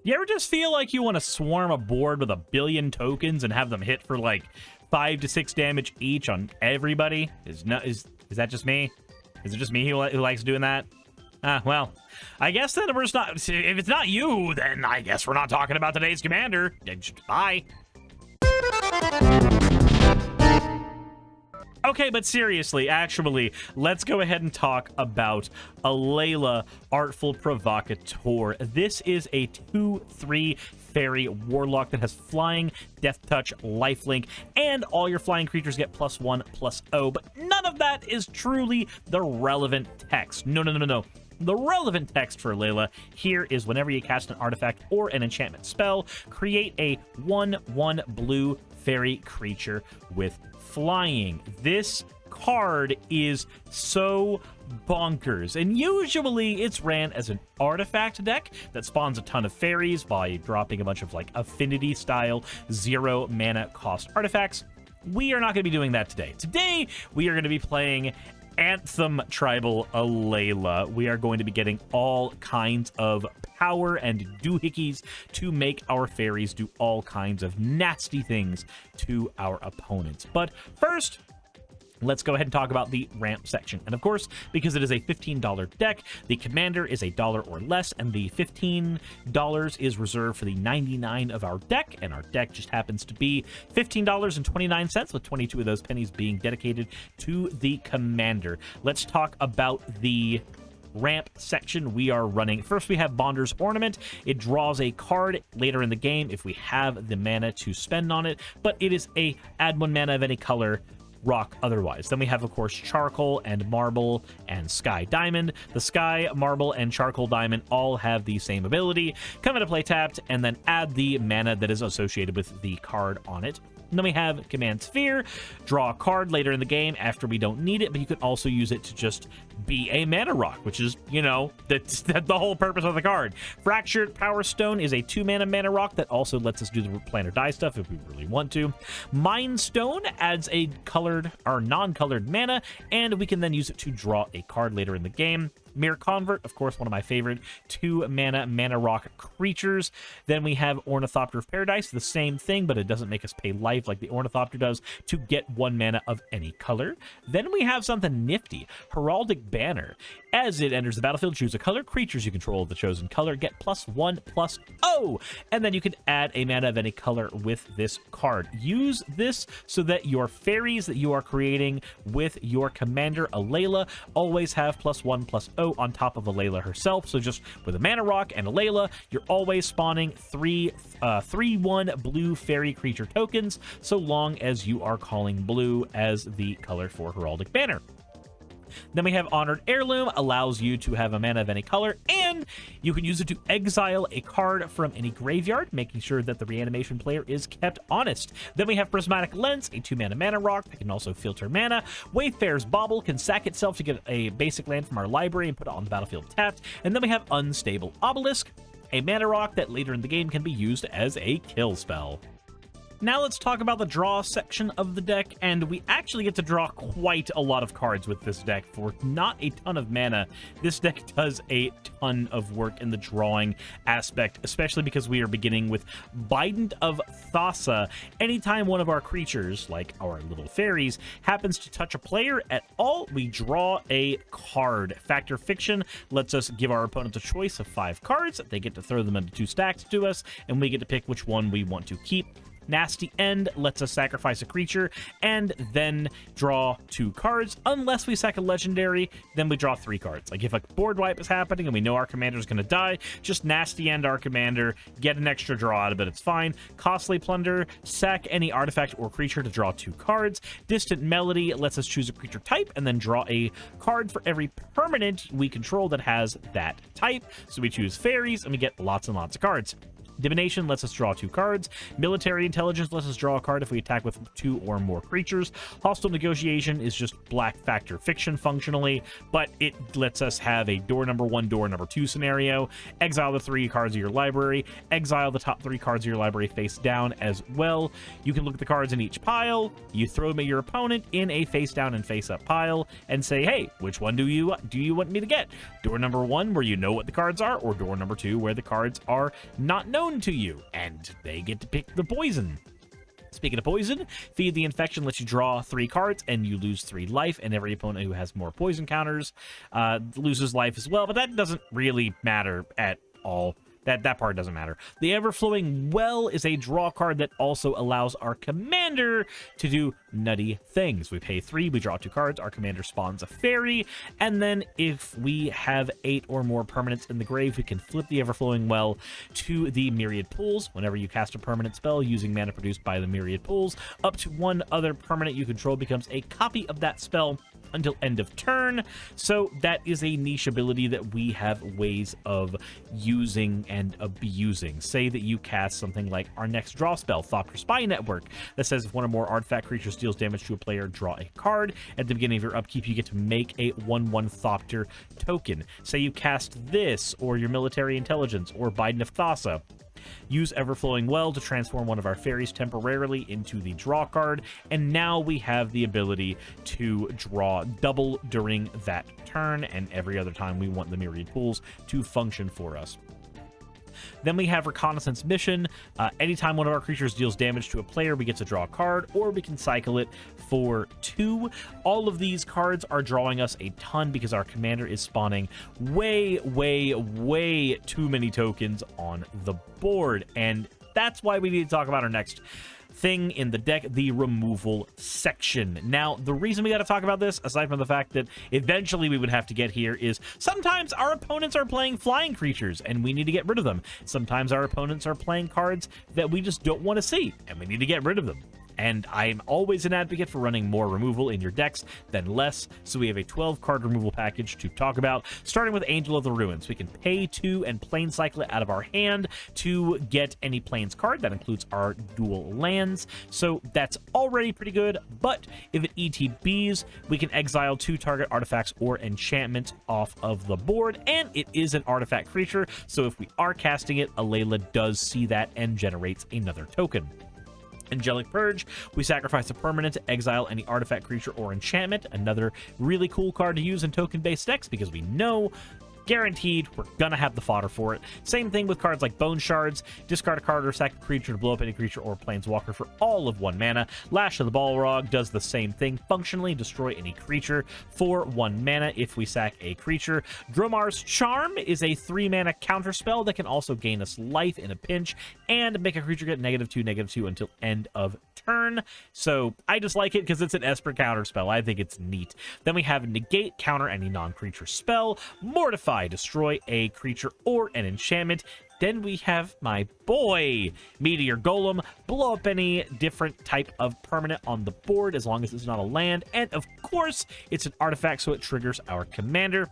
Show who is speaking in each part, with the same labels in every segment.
Speaker 1: You ever just feel like you want to swarm a board with 1 billion tokens and have them hit for like 5 to 6 damage each on everybody? Is that just me? Is it just me who likes doing that? Well, I guess then we're just not. If it's not you, then I guess we're not talking about today's commander. Bye. Okay, but seriously, actually, let's go ahead and talk about Alayla, Artful Provocateur. This is a 2/3 fairy warlock that has flying, death touch, lifelink, and all your flying creatures get +1/+0, but none of that is truly the relevant text. No. The relevant text for Alayla here is whenever you cast an artifact or an enchantment spell, create a 1/1 blue fairy creature with flying. This card is so bonkers, and usually it's ran as an artifact deck that spawns a ton of fairies by dropping a bunch of like affinity style 0 mana cost artifacts. We are not going to be doing that today. Today we are going to be playing Anthem Tribal Alayla. We are going to be getting all kinds of power and doohickeys to make our fairies do all kinds of nasty things to our opponents. But first, let's go ahead and talk about the ramp section. And of course, because it is a $15 deck, the commander is $1 or less, and the $15 is reserved for the 99 of our deck, and our deck just happens to be $15.29, with 22 of those pennies being dedicated to the commander. Let's talk about the ramp section we are running. First, we have Bonder's Ornament. It draws a card later in the game if we have the mana to spend on it, but it is a add 1 mana of any color, rock otherwise. Then we have, of course, Charcoal and Marble and Sky Diamond. The Sky, Marble, and Charcoal Diamond all have the same ability. Come into play tapped, and then add the mana that is associated with the card on it. And then we have Command Sphere. Draw a card later in the game after we don't need it, but you can also use it to just be a mana rock, which is, you know, that's the whole purpose of the card. Fractured Power Stone is a 2 mana rock that also lets us do the plan or die stuff if we really want to. Mind Stone adds a colored or non-colored mana, and we can then use it to draw a card later in the game. Mirror Convert, of course, one of my favorite 2 mana rock creatures. Then we have Ornithopter of Paradise, the same thing, but it doesn't make us pay life like the Ornithopter does to get 1 mana of any color. Then we have something nifty, Heraldic Banner. As it enters the battlefield, choose a color. Creatures you control of the chosen color get +1/+0, and then you can add a mana of any color with this card. Use this so that your fairies that you are creating with your commander Alayla always have +1/+0 on top of Alayla herself. So just with a mana rock and Alayla, you're always spawning 3/1 blue fairy creature tokens, so long as you are calling blue as the color for Heraldic Banner. Then we have Honored Heirloom, allows you to have a mana of any color, and you can use it to exile a card from any graveyard, making sure that the Reanimation player is kept honest. Then we have Prismatic Lens, a 2 mana rock that can also filter mana. Wayfarer's Bauble can sack itself to get a basic land from our library and put it on the battlefield tapped. And then we have Unstable Obelisk, a mana rock that later in the game can be used as a kill spell. Now let's talk about the draw section of the deck, and we actually get to draw quite a lot of cards with this deck for not a ton of mana. This deck does a ton of work in the drawing aspect, especially because we are beginning with Bident of Thassa. Anytime one of our creatures, like our little fairies, happens to touch a player at all, we draw a card. Factor Fiction lets us give our opponent a choice of 5 cards. They get to throw them into 2 stacks to us, and we get to pick which one we want to keep. Nasty End lets us sacrifice a creature and then draw 2 cards. Unless we sack a legendary, then we draw 3 cards. Like if a board wipe is happening and we know our commander is going to die, just Nasty End our commander, get an extra draw out of it, it's fine. Costly Plunder, sack any artifact or creature to draw 2 cards. Distant Melody lets us choose a creature type and then draw a card for every permanent we control that has that type. So we choose fairies and we get lots and lots of cards. Divination lets us draw 2 cards. Military Intelligence lets us draw a card if we attack with 2 or more creatures. Hostile Negotiation is just black factor fiction functionally, but it lets us have a door number 1, door number 2 scenario. Exile the 3 cards of your library. Exile the top 3 cards of your library face down as well. You can look at the cards in each pile. You throw them at your opponent in a face down and face up pile and say, hey, which one do you want me to get? Door number 1 where you know what the cards are, or door number 2 where the cards are not known to you, and they get to pick the poison. Speaking of poison, Feed the Infection lets you draw 3 cards and you lose 3 life, and every opponent who has more poison counters loses life as well, but that doesn't really matter at all. That part doesn't matter. The Everflowing Well is a draw card that also allows our commander to do nutty things. We pay 3, we draw 2 cards, our commander spawns a fairy, and then if we have 8 or more permanents in the grave, we can flip the Everflowing Well to the Myriad Pools. Whenever you cast a permanent spell using mana produced by the Myriad Pools, up to 1 other permanent you control becomes a copy of that spell until end of turn. So that is a niche ability that we have ways of using and abusing. Say that you cast something like our next draw spell, Thopter Spy Network, that says if 1 or more artifact creatures deals damage to a player, draw a card. At the beginning of your upkeep, you get to make a 1/1 Thopter token. Say you cast this, or your Military Intelligence, or Biden of Thassa. Use Everflowing Well to transform one of our fairies temporarily into the draw card, and now we have the ability to draw double during that turn and every other time we want the Myriad Pools to function for us. Then we have Reconnaissance Mission. Anytime one of our creatures deals damage to a player, we get to draw a card, or we can cycle it for 2. All of these cards are drawing us a ton because our commander is spawning way too many tokens on the board. And that's why we need to talk about our next thing in the deck, the removal section. Now, the reason we got to talk about this, aside from the fact that eventually we would have to get here, is sometimes our opponents are playing flying creatures and we need to get rid of them. Sometimes our opponents are playing cards that we just don't want to see and we need to get rid of them. And I'm always an advocate for running more removal in your decks than less, so we have a 12-card removal package to talk about, starting with Angel of the Ruins. We can pay 2 and Plane Cycle it out of our hand to get any Plains card. That includes our dual lands, so that's already pretty good, but if it ETBs, we can exile 2 target artifacts or enchantments off of the board, and it is an artifact creature, so if we are casting it, Alayla does see that and generates another token. Angelic Purge, we sacrifice a permanent to exile any artifact, creature, or enchantment. Another really cool card to use in token-based decks because we know guaranteed we're gonna have the fodder for it. Same thing with cards like Bone Shards. Discard a card or sack a creature to blow up any creature or planeswalker for all of 1 mana. Lash of the Balrog does the same thing. Functionally destroy any creature for 1 mana if we sack a creature. Dromar's Charm is a 3 mana counterspell that can also gain us life in a pinch and make a creature get -2/-2 until end of turn. So I just like it because it's an Esper counterspell. I think it's neat. Then we have Negate, counter any non-creature spell. Mortify, destroy a creature or an enchantment. Then we have my boy, Meteor Golem, blow up any different type of permanent on the board as long as it's not a land. And of course, it's an artifact, so it triggers our commander.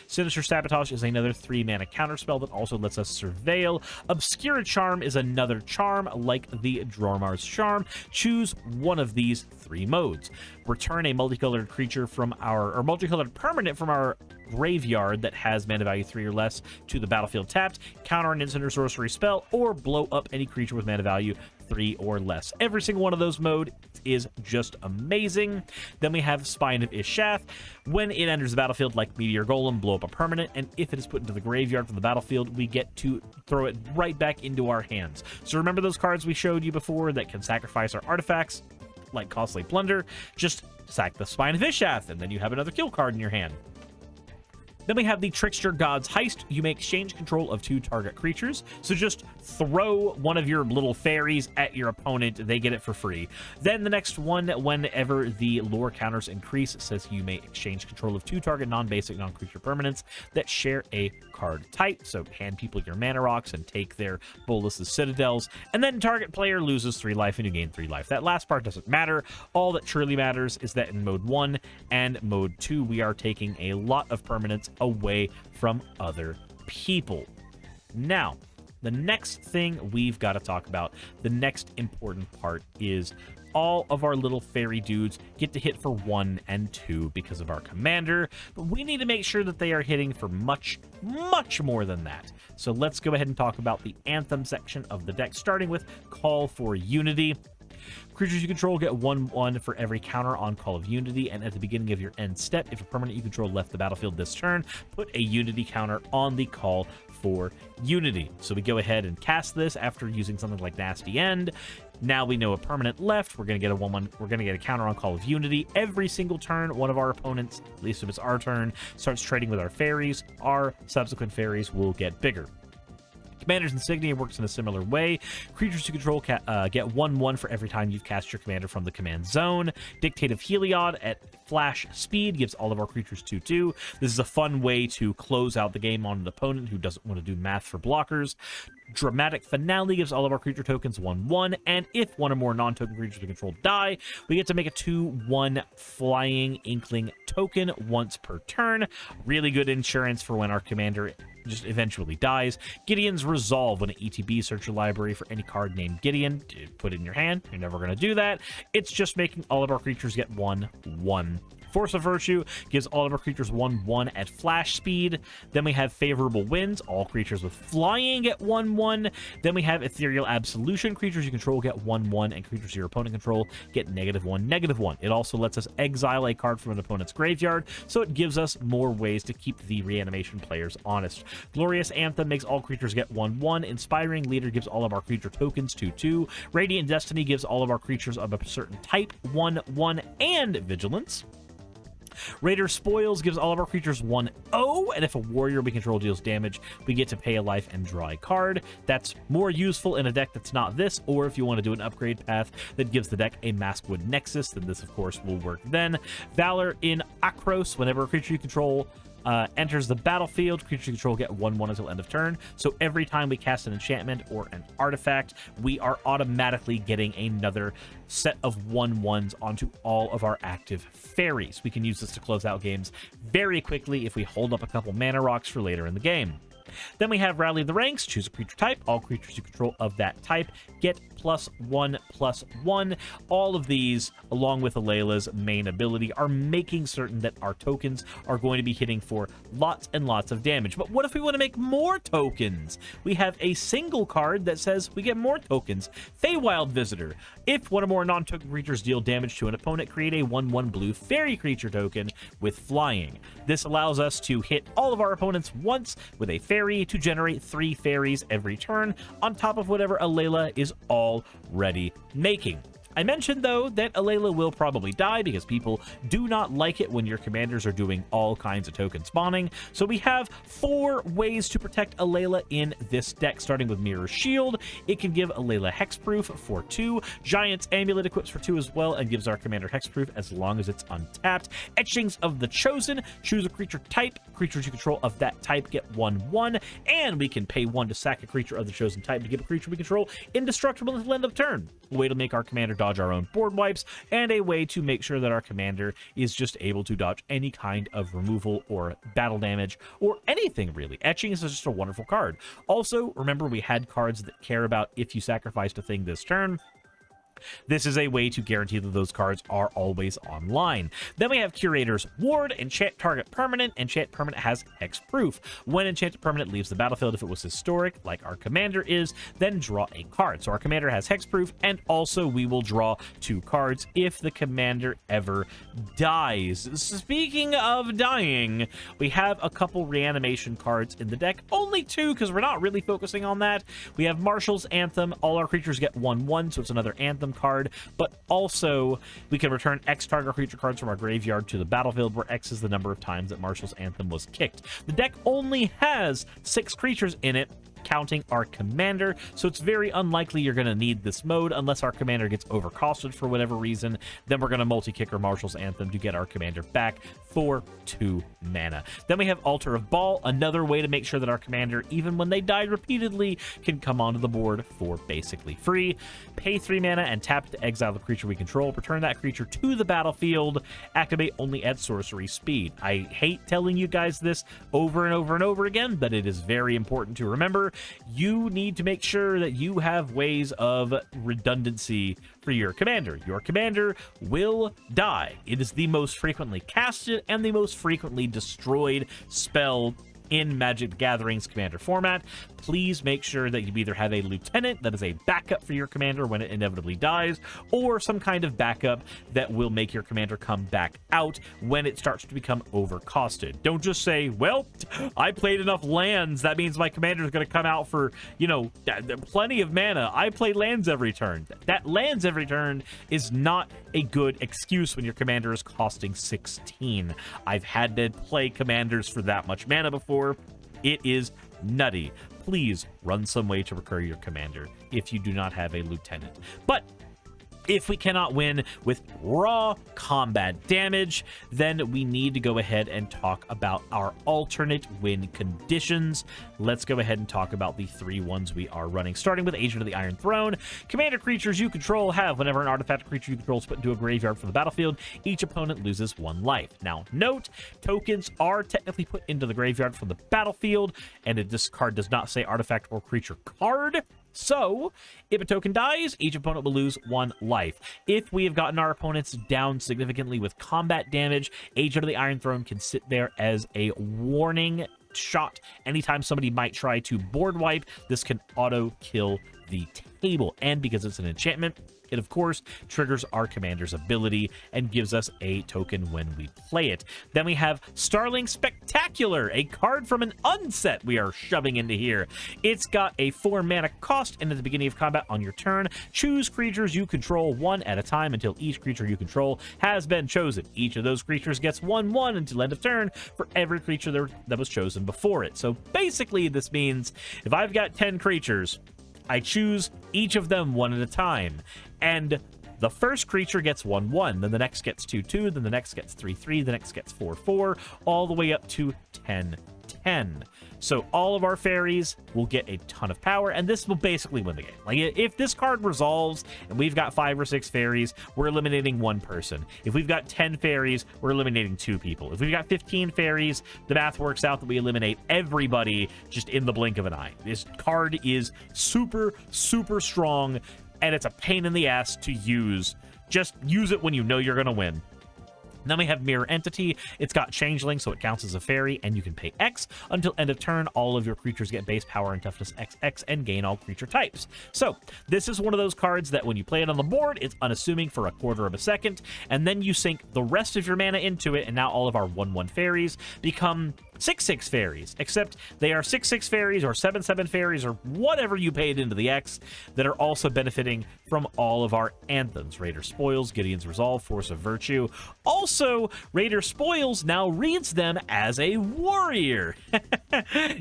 Speaker 1: Sinister Sabotage is another 3 mana counterspell that also lets us surveil. Obscura Charm is another charm like the Dromar's Charm. Choose one of these 3 modes. Return a multicolored creature from our, or multicolored permanent from our graveyard that has mana value 3 or less to the battlefield tapped. Counter an instant or sorcery spell, or blow up any creature with mana value 3 or less. Every single one of those modes is just amazing. Then we have Spine of Ishath. When it enters the battlefield, like Meteor Golem, blow up a permanent, and if it is put into the graveyard from the battlefield, we get to throw it right back into our hands. So remember those cards we showed you before that can sacrifice our artifacts, like Costly Plunder? Just sack the Spine of Ishath, and then you have another kill card in your hand. Then we have the Trickster God's Heist. You may exchange control of 2 target creatures. So just throw one of your little fairies at your opponent. They get it for free. Then the next one, whenever the lore counters increase, says you may exchange control of 2 target non-basic, non-creature permanents that share a card type. So hand people your mana rocks and take their Bolas' Citadels. And then target player loses 3 life and you gain 3 life. That last part doesn't matter. All that truly matters is that in mode 1 and mode 2, we are taking a lot of permanents away from other people. Now, the next thing we've got to talk about, the next important part, is all of our little fairy dudes get to hit for 1 and 2 because of our commander, but we need to make sure that they are hitting for much, much more than that. So let's go ahead and talk about the Anthem section of the deck, starting with Call for Unity. Creatures you control get 1/1 for every counter on Call of Unity, and at the beginning of your end step, if a permanent you control left the battlefield this turn, put a Unity counter on the Call for Unity. So we go ahead and cast this after using something like Nasty End. Now we know a permanent left. We're going to get a 1/1. We're going to get a counter on Call of Unity. Every single turn, one of our opponents, at least if it's our turn, starts trading with our fairies. Our subsequent fairies will get bigger. Commander's Insignia works in a similar way. Creatures you control get 1/1 for every time you've cast your commander from the command zone. Dictate of Heliod at flash speed gives all of our creatures 2/2. This is a fun way to close out the game on an opponent who doesn't want to do math for blockers. Dramatic Finale gives all of our creature tokens 1/1, and if one or more non-token creatures we control die, we get to make a 2/1 flying inkling token once per turn. Really good insurance for when our commander just eventually dies. Gideon's Resolve. When an ETB, search your library for any card named Gideon, put it in your hand. You're never going to do that. It's just making all of our creatures get 1/1. Force of Virtue gives all of our creatures 1/1 at flash speed. Then we have Favorable Winds. All creatures with flying get 1/1. Then we have Ethereal Absolution. Creatures you control get 1/1, and creatures your opponent control get -1, -1. It also lets us exile a card from an opponent's graveyard, so it gives us more ways to keep the Reanimation players honest. Glorious Anthem makes all creatures get 1/1. Inspiring Leader gives all of our creature tokens 2/2. Radiant Destiny gives all of our creatures of a certain type 1/1 and Vigilance. Raider Spoils gives all of our creatures 1/0, and if a warrior we control deals damage, we get to pay a life and draw a card. That's more useful in a deck that's not this, or if you want to do an upgrade path that gives the deck a Maskwood Nexus, then this, of course, will work then. Valor in Akros. Whenever a creature you control enters the battlefield, creatures you control get 1/1 until end of turn. So every time we cast an enchantment or an artifact, we are automatically getting another set of 1/1s onto all of our active fairies. We can use this to close out games very quickly if we hold up a couple mana rocks for later in the game. Then we have Rally the Ranks. Choose a creature type. All creatures you control of that type get +1/+1. All of these, along with Alayla's main ability, are making certain that our tokens are going to be hitting for lots and lots of damage. But what if we want to make more tokens? We have a single card that says we get more tokens. Feywild Visitor. If one or more non-token creatures deal damage to an opponent, create a 1/1 blue fairy creature token with flying. This allows us to hit all of our opponents once with a fairy to generate 3 fairies every turn, on top of whatever Alayla is already making. I mentioned, though, that Alayla will probably die because people do not like it when your commanders are doing all kinds of token spawning. So we have 4 ways to protect Alayla in this deck, starting with Mirror Shield. It can give Alayla Hexproof for 2. Giant's Amulet equips for 2 as well and gives our commander Hexproof as long as it's untapped. Etchings of the Chosen. Choose a creature type. Creatures you control of that type get 1/1. And we can pay 1 to sack a creature of the chosen type to give a creature we control indestructible until end of turn. A way to make our commander dodge our own board wipes, and a way to make sure that our commander is just able to dodge any kind of removal or battle damage or anything, really. Etchings is just a wonderful card. Also, remember, we had cards that care about if you sacrificed a thing this turn. This is a way to guarantee that those cards are always online. Then we have Curator's Ward. Enchant target permanent. Enchant permanent has hexproof. When enchanted permanent leaves the battlefield, if it was historic, like our commander is, then draw a card. So our commander has hexproof, and also we will draw 2 cards if the commander ever dies. Speaking of dying, we have a couple reanimation cards in the deck. Only 2, because we're not really focusing on that. We have Marshal's Anthem. All our creatures get 1/1, so it's another Anthem card, but also we can return X target creature cards from our graveyard to the battlefield, where X is the number of times that Marshal's Anthem was kicked. The deck only has 6 creatures in it, counting our commander, so it's very unlikely you're going to need this mode unless our commander gets overcosted for whatever reason. Then we're going to multi-kick our Marshal's Anthem to get our commander back for 2 mana. Then we have Altar of Baal, another way to make sure that our commander, even when they die repeatedly, can come onto the board for basically free. Pay 3 mana and tap to exile the creature we control. Return that creature to the battlefield. Activate only at sorcery speed. I hate telling you guys this over and over and over again, but it is very important to remember. you need to make sure that you have ways of redundancy for your commander. Your commander will die. It is the most frequently casted and the most frequently destroyed spell in Magic the Gathering's commander format. Please make sure that you either have a lieutenant that is a backup for your commander when it inevitably dies, or some kind of backup that will make your commander come back out when it starts to become overcosted. Don't just say, well, I played enough lands, that means my commander is going to come out for, you know, plenty of mana. I play lands every turn. That lands every turn is not a good excuse when your commander is costing 16. I've had to play commanders for that much mana before. It is nutty. Please run some way to recur your commander if you do not have a lieutenant. But if we cannot win with raw combat damage, then we need to go ahead and talk about our alternate win conditions. Let's go ahead and talk about the 3 ones we are running, starting with Agent of the Iron Throne. Commander creatures you control have, whenever an artifact creature you control is put into a graveyard from the battlefield, each opponent loses 1 life. Now, note, tokens are technically put into the graveyard from the battlefield, and this card does not say artifact or creature card. So, if a token dies, each opponent will lose 1 life. If we have gotten our opponents down significantly with combat damage, Agent of the Iron Throne can sit there as a warning shot. Anytime somebody might try to board wipe, this can auto-kill the table. And because it's an enchantment, it of course triggers our commander's ability and gives us a token when we play it. Then we have Starling Spectacular, a card from an unset we are shoving into here. It's got a 4 mana cost, and at the beginning of combat on your turn, choose creatures you control 1 at a time until each creature you control has been chosen. Each of those creatures gets 1/1 until end of turn for every creature that was chosen before it. So basically this means if I've got 10 creatures, I choose each of them 1 at a time, and the first creature gets 1/1, then the next gets 2/2, then the next gets 3/3, the next gets 4/4, all the way up to 10/10. So all of our fairies will get a ton of power, and this will basically win the game. Like, if this card resolves and we've got 5 or 6 fairies, we're eliminating 1 person. If we've got 10 fairies, we're eliminating 2 people. If we've got 15 fairies, the math works out that we eliminate everybody just in the blink of an eye. This card is super, super strong, and it's a pain in the ass to use. Just use it when you know you're going to win. Then we have Mirror Entity. It's got Changeling, so it counts as a fairy, and you can pay X. Until end of turn, all of your creatures get base power and toughness XX and gain all creature types. So this is one of those cards that when you play it on the board, it's unassuming for a quarter of a second, and then you sink the rest of your mana into it, and now all of our 1/1 fairies become 6/6 fairies, except they are 6/6 fairies or 7/7 fairies or whatever you paid into the X that are also benefiting from all of our anthems. Raider Spoils, Gideon's Resolve, Force of Virtue. Also, Raider Spoils now reads them as a warrior.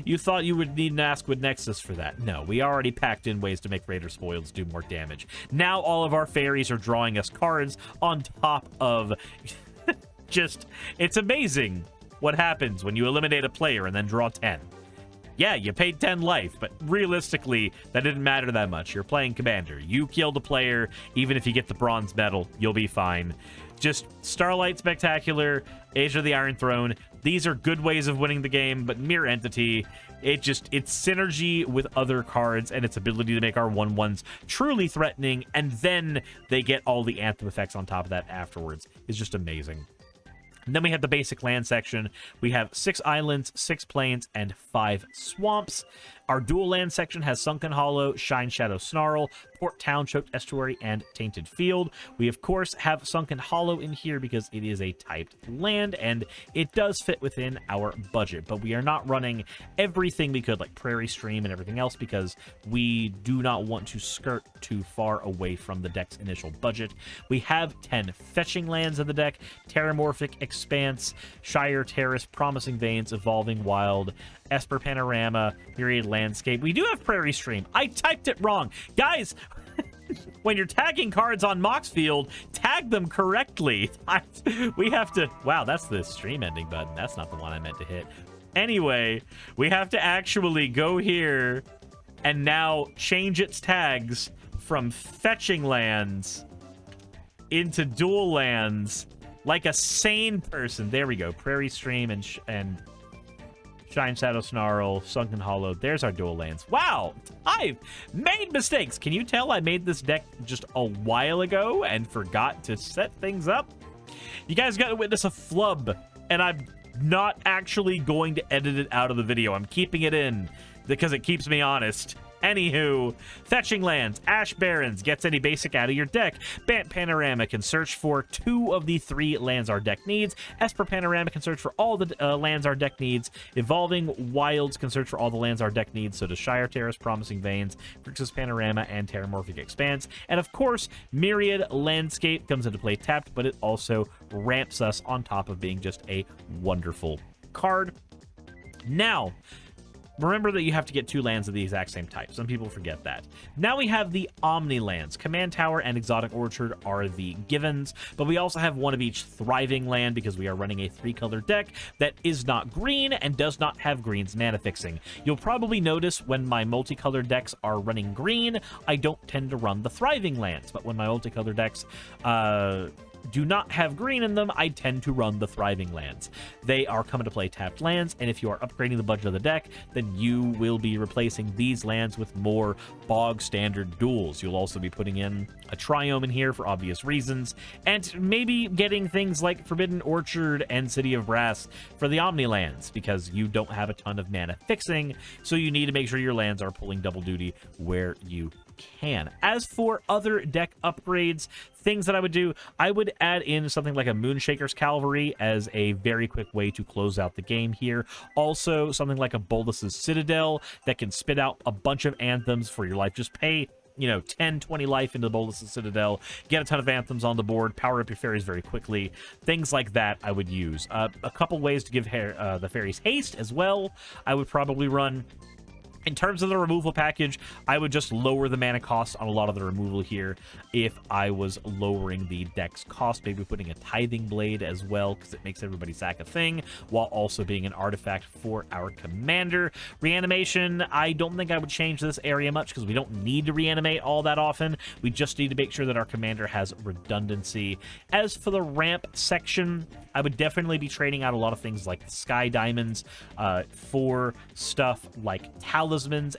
Speaker 1: You thought you would need an Askwood Nexus for that. No, we already packed in ways to make Raider Spoils do more damage. Now all of our fairies are drawing us cards on top of just, it's amazing what happens when you eliminate a player and then draw 10. Yeah, you paid 10 life, but realistically, that didn't matter that much. You're playing Commander. You killed a player, even if you get the bronze medal, you'll be fine. Just Starlight Spectacular, Age of the Iron Throne, these are good ways of winning the game, but Mirror Entity, it's synergy with other cards and its ability to make our 1/1s truly threatening, and then they get all the Anthem effects on top of that afterwards. It's just amazing. And then we have the basic land section. We have 6 islands, 6 plains, and 5 swamps. Our dual land section has Sunken Hollow, Shine Shadow Snarl, Port Town, Choked Estuary, and Tainted Field. We, of course, have Sunken Hollow in here because it is a typed land, and it does fit within our budget. But we are not running everything we could, like Prairie Stream and everything else, because we do not want to skirt too far away from the deck's initial budget. We have 10 fetching lands in the deck: Terramorphic Expanse, Shire Terrace, Promising Veins, Evolving Wild, Esper Panorama, Myriad Landscape. We do have Prairie Stream. I typed it wrong. Guys, when you're tagging cards on Moxfield, tag them correctly. We have to... Wow, that's the stream ending button. That's not the one I meant to hit. Anyway, we have to actually go here and now change its tags from fetching lands into dual lands like a sane person. There we go. Prairie Stream and Shine Shadow Snarl, Sunken Hollow. There's our dual lands. Wow, I've made mistakes. Can you tell I made this deck just a while ago and forgot to set things up? You guys got to witness a flub, and I'm not actually going to edit it out of the video. I'm keeping it in because it keeps me honest. Anywho, fetching lands, Ash Barrens gets any basic out of your deck. Bant Panorama can search for 2 of the 3 lands our deck needs. Esper Panorama can search for all the lands our deck needs. Evolving Wilds can search for all the lands our deck needs. So does Shire Terrace, Promising Veins, Grixis Panorama, and Terramorphic Expanse. And of course, Myriad Landscape comes into play tapped, but it also ramps us on top of being just a wonderful card. Now, remember that you have to get 2 lands of the exact same type. Some people forget that. Now we have the Omni lands. Command Tower and Exotic Orchard are the givens, but we also have 1 of each Thriving land because we are running a 3-color deck that is not green and does not have green's mana fixing. You'll probably notice when my multicolored decks are running green, I don't tend to run the Thriving lands, but when my multicolored decks do not have green in them, I tend to run the Thriving lands. They are coming to play tapped lands, and if you are upgrading the budget of the deck, then you will be replacing these lands with more bog standard duels. You'll also be putting in a Triome in here for obvious reasons, and maybe getting things like Forbidden Orchard and City of Brass for the Omni lands, because you don't have a ton of mana fixing, so you need to make sure your lands are pulling double duty where you can. As for other deck upgrades, things that I would do, I would add in something like a Moonshaker's Cavalry as a very quick way to close out the game here. Also, something like a Boldus' Citadel that can spit out a bunch of anthems for your life. Just pay, 10, 20 life into Boldus' Citadel, get a ton of anthems on the board, power up your fairies very quickly. Things like that I would use. A couple ways to give the fairies haste as well. I would probably run... In terms of the removal package, I would just lower the mana cost on a lot of the removal here if I was lowering the deck's cost, maybe putting a Tithing Blade as well, because it makes everybody sack a thing, while also being an artifact for our commander. Reanimation, I don't think I would change this area much, because we don't need to reanimate all that often. We just need to make sure that our commander has redundancy. As for the ramp section, I would definitely be trading out a lot of things like Sky Diamonds for stuff like Talismans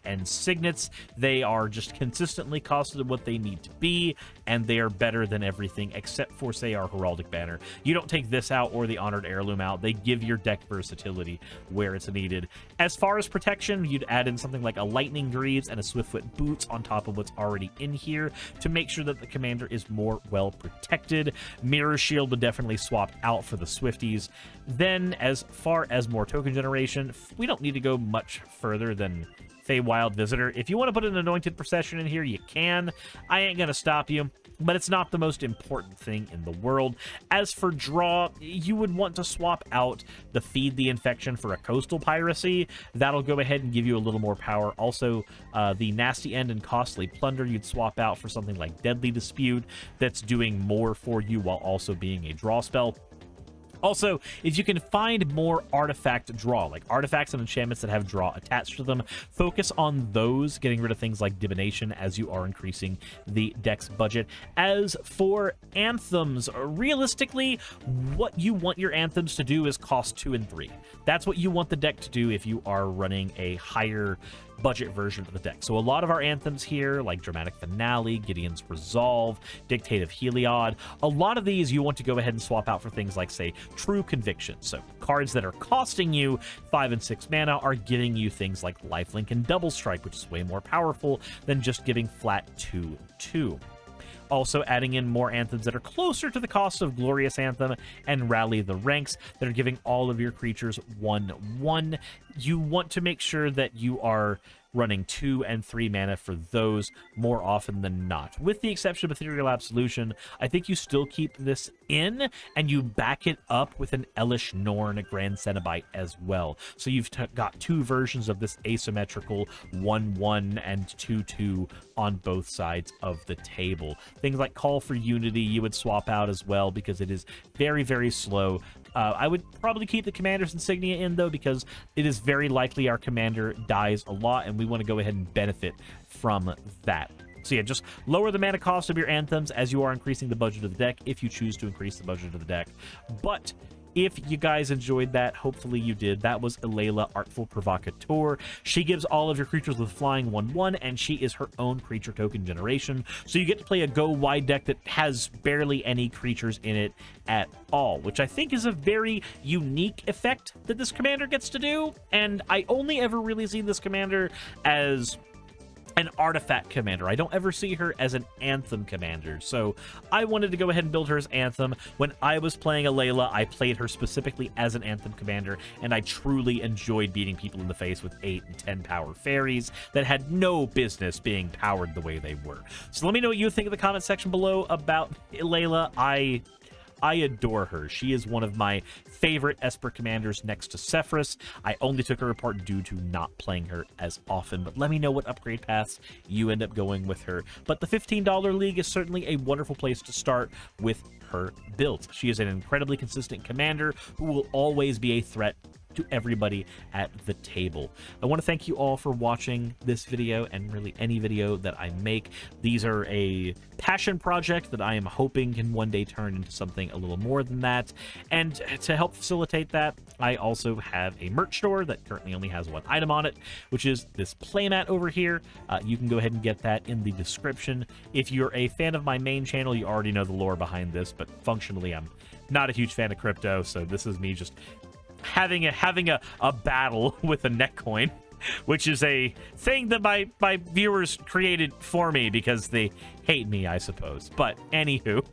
Speaker 1: and Signets. They are just consistently costed what they need to be, and they are better than everything except for, say, our Heraldic Banner. You don't take this out or the Honored Heirloom out. They give your deck versatility where it's needed. As far as protection, you'd add in something like a Lightning Greaves and a Swiftfoot Boots on top of what's already in here to make sure that the commander is more well protected. Mirror Shield would definitely swap out for the Swifties. Then, as far as more token generation, we don't need to go much further than Feywild Visitor. If you want to put an Anointed Procession in here, you can. I ain't gonna stop you, but it's not the most important thing in the world. As for draw, you would want to swap out the Feed the Infection for a Coastal Piracy. That'll go ahead and give you a little more power. Also, the Nasty End and Costly Plunder you'd swap out for something like Deadly Dispute that's doing more for you while also being a draw spell. Also, if you can find more artifact draw, like artifacts and enchantments that have draw attached to them, focus on those, getting rid of things like Divination as you are increasing the deck's budget. As for anthems, realistically, what you want your anthems to do is cost 2 and 3. That's what you want the deck to do if you are running a higher budget version of the deck. So a lot of our anthems here, like Dramatic Finale, Gideon's Resolve, Dictate of Heliod, a lot of these you want to go ahead and swap out for things like, say, True Conviction. So cards that are costing you 5 and 6 mana are giving you things like Lifelink and Double Strike, which is way more powerful than just giving flat 2/2. Also adding in more anthems that are closer to the cost of Glorious Anthem and Rally the Ranks that are giving all of your creatures 1/1. You want to make sure that you are running 2 and 3 mana for those more often than not. With the exception of Ethereal Absolution, I think you still keep this in, and you back it up with an Elish Norn Grand Cenobite as well. So you've got 2 versions of this asymmetrical 1/1 and 2/2 on both sides of the table. Things like Call for Unity you would swap out as well because it is very, very slow. I would probably keep the Commander's Insignia in, though, because it is very likely our commander dies a lot, and we want to go ahead and benefit from that. So yeah, just lower the mana cost of your anthems as you are increasing the budget of the deck, if you choose to increase the budget of the deck. But if you guys enjoyed that, hopefully you did. That was Alayla, Artful Provocateur. She gives all of your creatures with flying 1/1, and she is her own creature token generation. So you get to play a go wide deck that has barely any creatures in it at all, which I think is a very unique effect that this commander gets to do. And I only ever really see this commander as an artifact commander. I don't ever see her as an Anthem commander, so I wanted to go ahead and build her as Anthem. When I was playing Alayla, I played her specifically as an Anthem commander, and I truly enjoyed beating people in the face with 8 and 10 power fairies that had no business being powered the way they were. So let me know what you think in the comment section below about Alayla. I adore her. She is one of my favorite Esper commanders next to Sephiroth. I only took her apart due to not playing her as often, but let me know what upgrade paths you end up going with her. But the $15 League is certainly a wonderful place to start with her build. She is an incredibly consistent commander who will always be a threat to everybody at the table. I want to thank you all for watching this video and really any video that I make. These are a passion project that I am hoping can one day turn into something a little more than that. And to help facilitate that, I also have a merch store that currently only has one item on it, which is this playmat over here. You can go ahead and get that in the description. If you're a fan of my main channel, you already know the lore behind this, but functionally I'm not a huge fan of crypto, so this is me just having a battle with a netcoin, which is a thing that my viewers created for me because they hate me, I suppose. But anywho,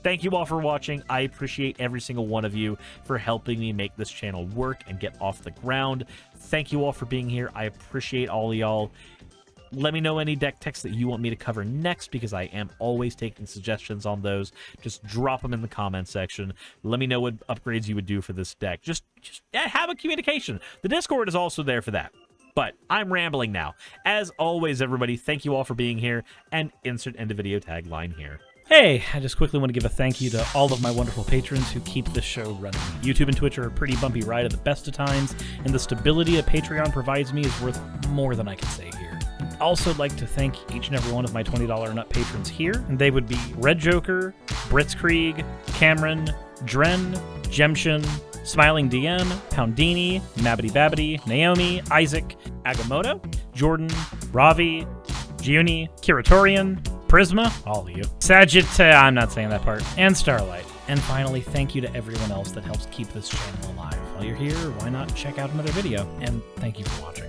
Speaker 1: thank you all for watching. I appreciate every single one of you for helping me make this channel work and get off the ground. Thank you all for being here. I appreciate all of y'all. Let me know any deck techs that you want me to cover next, because I am always taking suggestions on those. Just drop them in the comment section. Let me know what upgrades you would do for this deck. Just have a communication. The Discord is also there for that. But I'm rambling now. As always, everybody, thank you all for being here, and insert end of video tagline here.
Speaker 2: Hey, I just quickly want to give a thank you to all of my wonderful patrons who keep this show running. YouTube and Twitch are a pretty bumpy ride at the best of times, and the stability a Patreon provides me is worth more than I can say here. I'd also like to thank each and every one of my $20 and up patrons here, and they would be Red Joker, Blitzkrieg, Cameron, Dren, Jemshin, Smiling DM, Poundini, Mabbity Babbity, Naomi, Isaac, Agamotto, Jordan, Ravi, Giuni, Kiratorian, Prisma, all of you, I'm not saying that part, and Starlight. And finally, thank you to everyone else that helps keep this channel alive. While you're here, why not check out another video? And thank you for watching.